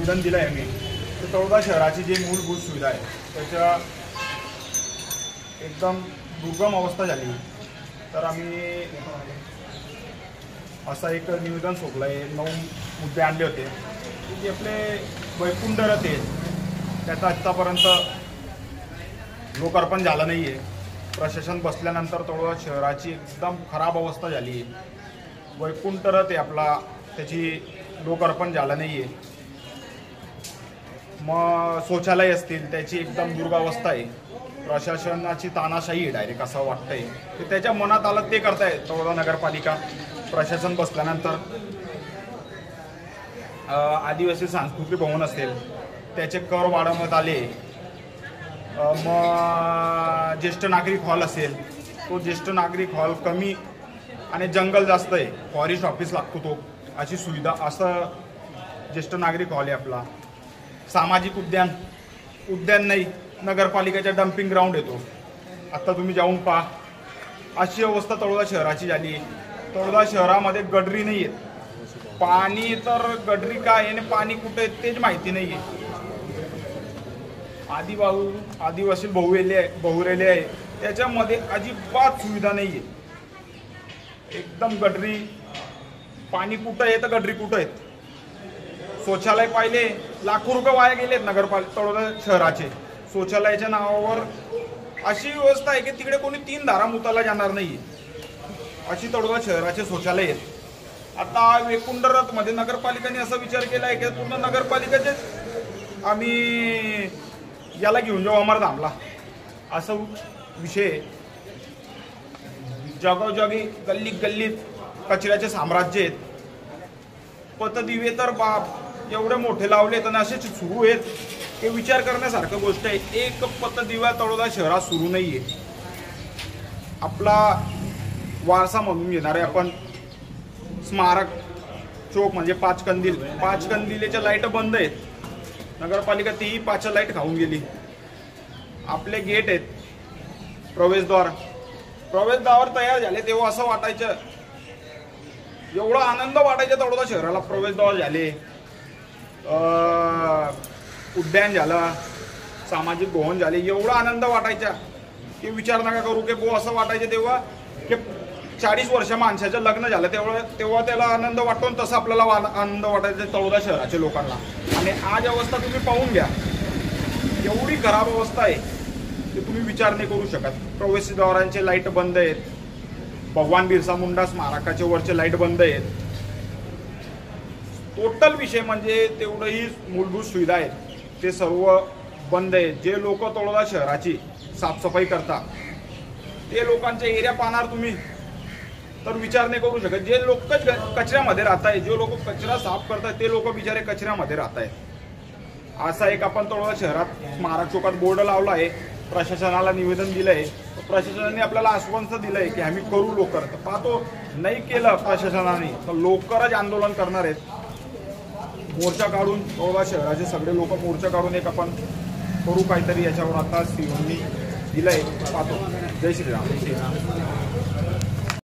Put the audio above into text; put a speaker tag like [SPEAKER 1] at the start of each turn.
[SPEAKER 1] निवेदन दिलं आहे आम्ही, तर तळोदा शहराची जी मूलभूत सुविधा आहे त्याच्या एकदम दुर्गम अवस्था झाली. तर आम्ही असं एक निवेदन सोडलं आहे. 9 मुद्दे आणले होते की जे आपले वैकुंठ रथ आहेत त्याचं आत्तापर्यंत लोकार्पण झालं नाही आहे. प्रशासन बसल्यानंतर तळोदा शहराची एकदम खराब अवस्था झाली आहे. वैकुंठ रथ आहे आपला, त्याची लोकार्पण झालं नाही आहे. मग शौचालय असतील त्याची एकदम दुर्गावस्था आहे. प्रशासनाची तानाशाही आहे डायरेक्ट असं वाटतंय. ते त्याच्या मनात आलं ते करताय तळोदा नगरपालिका प्रशासन बसल्यानंतर. आदिवासी सांस्कृतिक भवन असेल त्याचे कर वाढवण्यात आले. मग ज्येष्ठ नागरिक हॉल असेल तो ज्येष्ठ नागरिक हॉल कमी आणि जंगल जास्त आहे, फॉरेस्ट ऑफिस लागतो तो, अशी सुविधा असं ज्येष्ठ नागरिक हॉल आहे आपला. सामाजिक उद्यान नाही, नगरपालिकेच्या डम्पिंग ग्राउंड येतो. आत्ता तुम्ही जाऊन पहा, अशी अवस्था तळोदा शहराची झाली. तळोदा शहरामध्ये गडरी नाही आहेत. पाणी तर गडरी काय आणि पाणी कुठे आहे तेच माहिती नाही आहे. आदिवासी बहुरेले आहे त्याच्यामध्ये अजिबात सुविधा नाही आहे. एकदम गडरी, पाणी कुठं आहे तर गडरी कुठं आहेत. शौचालय पाहिले, लाखो रुपये वाया गेलेत नगरपालिका तळोदा शहराचे शौचालयाच्या नावावर. अशी व्यवस्था आहे की तिकडे कोणी 3 धारा मुताला जाणार नाही, अशी तळोदा शहराचे शौचालय आहेत. आता वैकुंठ रथ मध्ये नगरपालिकेने असा विचार केला आहे की पूर्ण नगरपालिकेचे आम्ही याला घेऊन जाऊ अमरधामला, असं विषय. जागोजागी गल्लीत कचऱ्याचे साम्राज्य आहेत. पतदिवे तर बाप एवढे मोठे लावलेत आणि असेच सुरू आहेत की विचार करण्यासारखं गोष्ट आहे. एक पतदिवा तळोदा शहरात सुरू नाहीये. आपला वारसा म्हणून घेणारे आपण स्मारक चौक म्हणजे 5 कंदिलेच्या लाईट बंद आहेत. नगरपालिका तीही 5 लाईट खाऊन गेली. आपले गेट आहेत, प्रवेशद्वार तयार झाले तेव्हा असं वाटायचं, एवढा आनंद वाटायचा तळोदा शहराला. प्रवेशद्वार झाले, उद्यान झालं, सामाजिक भवन झाले, एवढा आनंद वाटायचा की विचार नका करू. की असं वाटायचं तेव्हा की 40 वर्ष माणसाचं लग्न झालं तेव्हा त्याला आनंद वाटतो, तसं आपल्याला आनंद वाटायचा तळोदा शहराच्या लोकांना. आणि आज अवस्था तुम्ही पाहून घ्या, एवढी खराब अवस्था आहे की तुम्ही विचार नाही करू शकत. प्रवेशद्वारांचे लाईट बंद आहेत, भगवान बिरसा मुंडा स्मारकाचे वरचे लाईट बंद आहेत. टोटल विषय म्हणजे तेवढंही मूलभूत सुविधा आहेत ते सर्व बंद आहेत. जे लोक तळोदा शहराची साफसफाई करतात ते लोकांचे एरिया पाहणार तुम्ही तर विचार नाही करू शकत. जे लोक कचऱ्यामध्ये राहत आहेत, जे लोक कचरा साफ करतात ते लोक बिचारे कचऱ्यामध्ये राहत आहेत. असा एक आपण तळोदा शहरात स्मारक चौकात बोर्ड लावला आहे. प्रशासनाला निवेदन दिलंय, प्रशासनाने आपल्याला आश्वासन दिलंय की आम्ही करू लवकर. तर पाहतो नाही केलं प्रशासनाने तर लवकरच आंदोलन करणार आहेत. मोर्चा काढून तळोदा शहराचे सगळे लोक मोर्चा काढून एक आपण करू काहीतरी याच्यावर. आता सीओनी दिलंय, पाहतो. जय श्रीराम.